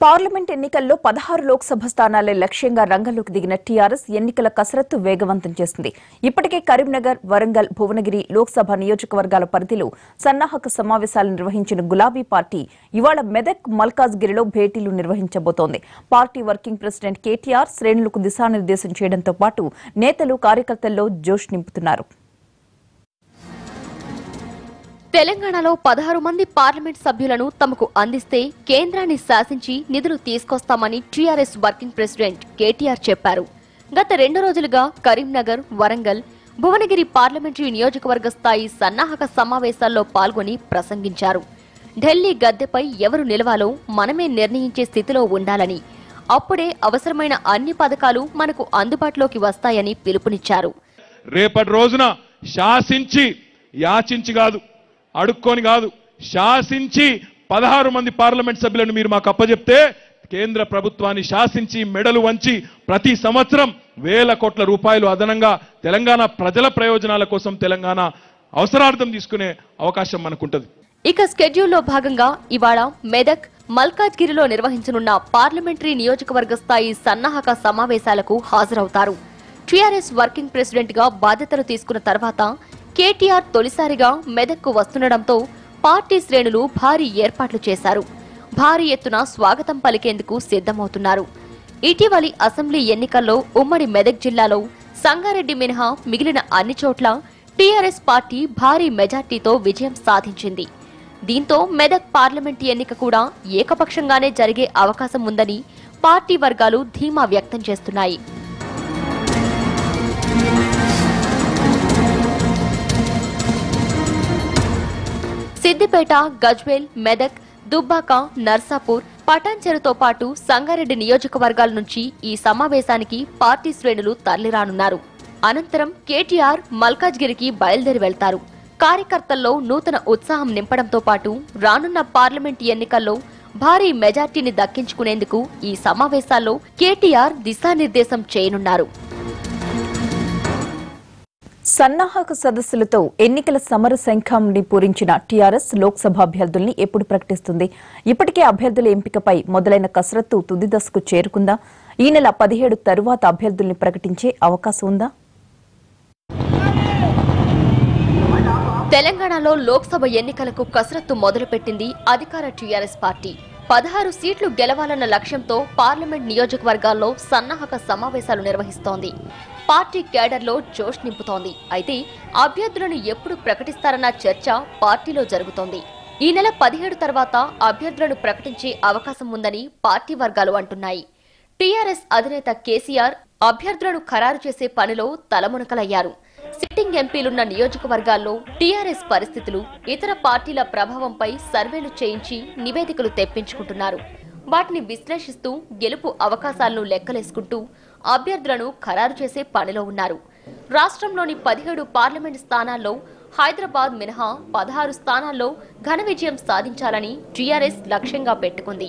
Parliament ఎన్నికల్లో 16 లోక్సభ స్థానాలే లక్ష్యంగా రంగంలోకి దిగిన టీఆర్ఎస్ ఎన్నికల కసరత్తు వేగవంతం చేసింది. ఇప్పటికే కరీంనగర్, వరంగల్, భువనగిరి లోక్సభ నియోజకవర్గాల పరిధిలో సన్నాహక సమావేశాలు నిర్వహించిన గులాబీ పార్టీ ఇవాళ మెదక్, మల్కాజ్గిరిలో భేటీలు నిర్వహించబోతోంది. పార్టీ వర్కింగ్ ప్రెసిడెంట్ కేటీఆర్ శ్రేణులకు దిశానిర్దేశం చేయడంతో పాటు నేతలు, కార్యకర్తల్లో జోష్ నింపుతున్నారు. తెలంగాణలో 16 మంది పార్లమెంట్ సభ్యులను తమకు అందిస్తే కేంద్రాన్ని శాసించి నిధులు తీసుకొస్తామని టీఆర్ఎస్ వర్కింగ్ ప్రెసిడెంట్ కేటీఆర్ చెప్పారు. గత 2 రోజులుగా కరీంనగర్, వరంగల్, భువనగిరి పార్లమెంటరీ నియోజకవర్గ స్థాయి సన్నాహక సమావేశాల్లో పాల్గొని ప్రసంగించారు. ఢిల్లీ గద్దెపై ఎవరు నిలవాలో మనమే నిర్ణయించే స్థితిలో ఉండాలని, అప్పుడే అవసరమైన అన్ని పథకాలు మనకు అందుబాటులోకి వస్తాయని పిలుపునిచ్చారు. రేపటి రోజున శాసించి, యాచించి కాదు, అడుక్కొని కాదు, శాసించి 16 మంది పార్లమెంట్ సభ్యులను మీరు మాకు అప్పచెప్తే కేంద్ర ప్రభుత్వాన్ని శాసించి మెడలు వంచి ప్రతి సంవత్సరం వేల కోట్ల రూపాయలు అదనంగా తెలంగాణ ప్రజల ప్రయోజనాల కోసం, తెలంగాణ అవసరార్థం తీసుకునే అవకాశం మనకుంటది. ఇక స్కెడ్యూల్లో భాగంగా ఇవాళ మెదక్, మల్కాజ్గిరిలో నిర్వహించనున్న పార్లమెంటరీ నియోజకవర్గ స్థాయి సన్నాహక సమావేశాలకు హాజరవుతారు. టీఆర్ఎస్ వర్కింగ్ ప్రెసిడెంట్ గా బాధ్యతలు తీసుకున్న తర్వాత కేటీఆర్ తొలిసారిగా మెదక్కు వస్తుండటంతో పార్టీ శ్రేణులు భారీ ఏర్పాట్లు చేశారు. భారీ ఎత్తున స్వాగతం పలికేందుకు సిద్ధమవుతున్నారు. ఇటీవలి అసెంబ్లీ ఎన్నికల్లో ఉమ్మడి మెదక్ జిల్లాలో సంగారెడ్డి మినహా మిగిలిన అన్ని చోట్ల టీఆర్ఎస్ పార్టీ భారీ మెజార్టీతో విజయం సాధించింది. దీంతో మెదక్ పార్లమెంటు ఎన్నిక కూడా ఏకపక్షంగానే జరిగే అవకాశం ఉందని పార్టీ వర్గాలు ధీమా వ్యక్తం చేస్తున్నాయి. సిద్దిపేట, గజ్వేల్, మెదక్, దుబ్బాక, నర్సాపూర్, పటాన్చెరుతో పాటు సంగారెడ్డి నియోజకవర్గాల నుంచి ఈ సమావేశానికి పార్టీ శ్రేణులు తరలిరానున్నారు. అనంతరం కేటీఆర్ మల్కాజ్గిరికి బయలుదేరి వెళ్తారు. కార్యకర్తల్లో నూతన ఉత్సాహం నింపడంతో పాటు రానున్న పార్లమెంట్ ఎన్నికల్లో భారీ మెజార్టీని దక్కించుకునేందుకు ఈ సమావేశాల్లో కేటీఆర్ దిశానిర్దేశం చేయనున్నారు. సన్నాహక సదస్సులతో ఎన్నికల సమర శంఖాన్ని పూరించిన టీఆర్ఎస్ లోక్సభ అభ్యర్థుల్ని ఎప్పుడు ప్రకటిస్తుంది? ఇప్పటికే అభ్యర్థుల ఎంపికపై మొదలైన కసరత్తు తుది దశకు చేరుకుందా? ఈ నెల 17 తరువాత అభ్యర్థుల్ని ప్రకటించే అవకాశం ఉందా? తెలంగాణలో లోక్సభ ఎన్నికలకు కసరత్తు మొదలుపెట్టింది అధికార టీఆర్ఎస్ పార్టీ. 16 సీట్లు గెలవాలన్న లక్ష్యంతో పార్లమెంట్ నియోజకవర్గాల్లో సన్నాహక సమావేశాలు నిర్వహిస్తోంది. పార్టీ కేడర్లో జోష్ నింపుతోంది. అయితే అభ్యర్థులను ఎప్పుడు ప్రకటిస్తారన్న చర్చ పార్టీలో జరుగుతోంది. ఈ నెల 17 తర్వాత అభ్యర్థులను ప్రకటించే అవకాశం ఉందని పార్టీ వర్గాలు అంటున్నాయి. టీఆర్ఎస్ అధినేత కేసీఆర్ అభ్యర్థులను ఖరారు చేసే పనిలో తలమునకలయ్యారు. సిట్టింగ్ ఎంపీలున్న నియోజకవర్గాల్లో టీఆర్ఎస్ పరిస్థితులు, ఇతర పార్టీల ప్రభావంపై సర్వేలు చేయించి నివేదికలు తెప్పించుకుంటున్నారు. వాటిని విశ్లేషిస్తూ గెలుపు అవకాశాలను లెక్కలేసుకుంటూ అభ్యర్థులను ఖరారు చేసే పనిలో ఉన్నారు. రాష్ట్రంలోని 17 పార్లమెంటు స్థానాల్లో హైదరాబాద్ మినహా 16 స్థానాల్లో ఘన విజయం సాధించాలని టీఆర్ఎస్ లక్ష్యంగా పెట్టుకుంది.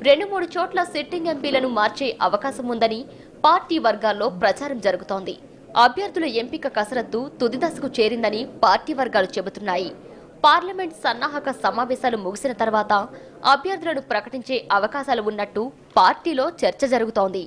2-3 చోట్ల సిట్టింగ్ ఎంపీలను మార్చే అవకాశం ఉందని పార్టీ వర్గాల్లో ప్రచారం జరుగుతోంది. అభ్యర్థుల ఎంపిక కసరత్తు తుది దశకు చేరిందని పార్టీ వర్గాలు చెబుతున్నాయి. పార్లమెంట్ సన్నాహక సమావేశాలు ముగిసిన తర్వాత అభ్యర్థులను ప్రకటించే అవకాశాలు ఉన్నట్టు పార్టీలో చర్చ జరుగుతోంది.